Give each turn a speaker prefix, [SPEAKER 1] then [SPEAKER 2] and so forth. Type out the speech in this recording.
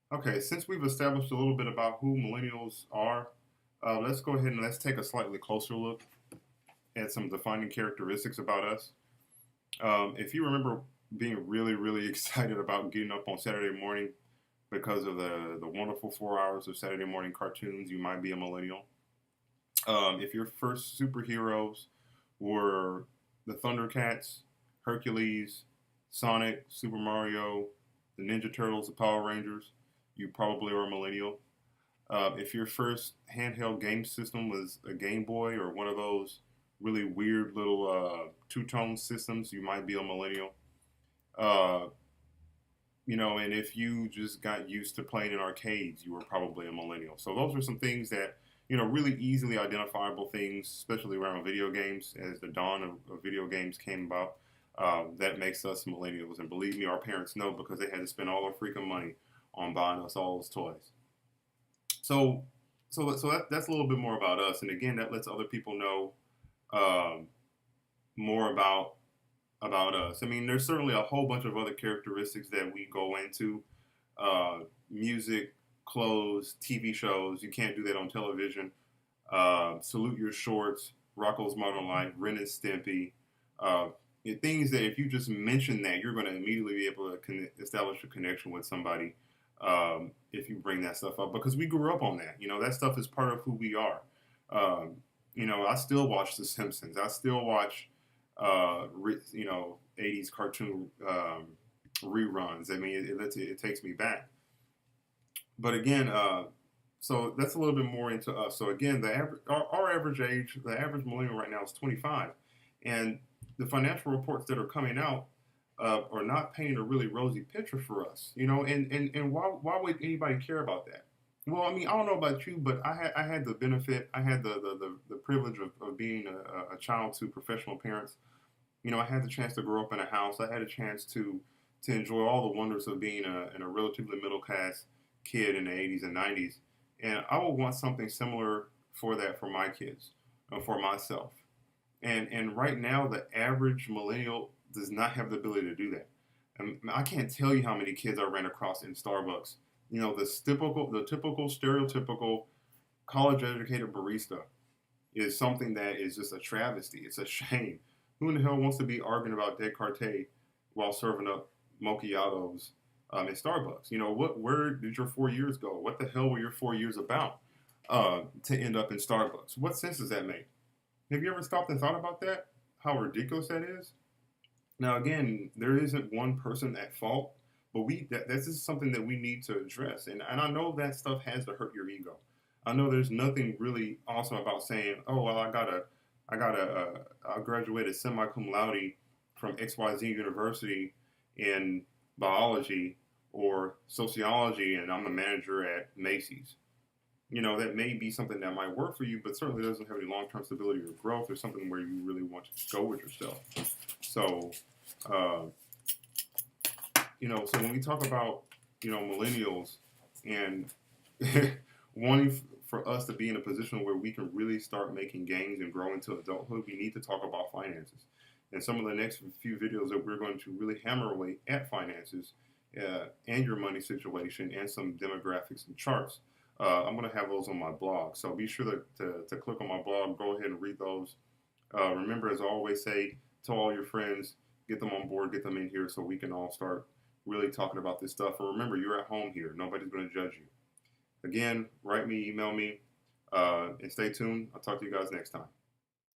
[SPEAKER 1] Okay, since we've established a little bit about who millennials are, let's go ahead and let's take a slightly closer look at some defining characteristics about us. If you remember being really, really excited about getting up on Saturday morning because of the wonderful 4 hours of Saturday morning cartoons, you might be a millennial. If your first superheroes were the Thundercats, Hercules, Sonic, Super Mario, the Ninja Turtles, the Power Rangers, you probably are a millennial. If your first handheld game system was a Game Boy or one of those really weird little two-tone systems, you might be a millennial. Uh, and if you just got used to playing in arcades, you were probably a millennial. So those are some things that, really easily identifiable things, especially around video games, as the dawn of video games came about. That makes us millennials. And believe me, our parents know because they had to spend all their freaking money on buying us all those toys. So, that's a little bit more about us. And again, that lets other people know um, more about us. I mean, there's certainly a whole bunch of other characteristics that we go into uh, music, clothes, TV shows. You can't do that on television. Salute Your Shorts, Rocco's Modern Life, Ren and Stimpy. Uh, Things that if you just mention that, you're going to immediately be able to establish a connection with somebody if you bring that stuff up because we grew up on that. That stuff is part of who we are. Um, I still watch The Simpsons. I still watch 80s cartoon reruns. I mean, it takes me back. But again, so that's a little bit more into us. So again, our average age, the average millennial right now is 25, and the financial reports that are coming out are not painting a really rosy picture for us. And why would anybody care about that? Well, I mean, I don't know about you, but I had the benefit, I had the privilege of being a child to professional parents. I had the chance to grow up in a house. I had a chance to enjoy all the wonders of being in a relatively middle class kid in the 80s and 90s. And I would want something similar for that for my kids, for myself. And right now, the average millennial does not have the ability to do that. And I can't tell you how many kids I ran across in Starbucks. The typical stereotypical college educated barista is something that is just a travesty. It's a shame. Who in the hell wants to be arguing about Descartes while serving up mochiatos at Starbucks? Where did your 4 years go? What the hell were your 4 years about to end up in Starbucks? What sense does that make? Have you ever stopped and thought about that? How ridiculous that is? Now, again, there isn't one person at fault, but this is something that we need to address. And I know that stuff has to hurt your ego. I know there's nothing really awesome about saying, "Oh, well, I graduated semi cum laude from XYZ University in biology or sociology, and I'm a manager at Macy's." That may be something that might work for you, but certainly doesn't have any long term stability or growth or something where you really want to go with yourself. So, uh, so when we talk about, millennials and wanting for us to be in a position where we can really start making gains and grow into adulthood, we need to talk about finances. And some of the next few videos that we're going to really hammer away at finances and your money situation and some demographics and charts. I'm going to have those on my blog. So be sure to click on my blog, go ahead and read those. Remember, as I always say, tell all your friends, get them on board, get them in here so we can all start really talking about this stuff. And remember, you're at home here. Nobody's going to judge you. Again, write me, email me, and stay tuned. I'll talk to you guys next time.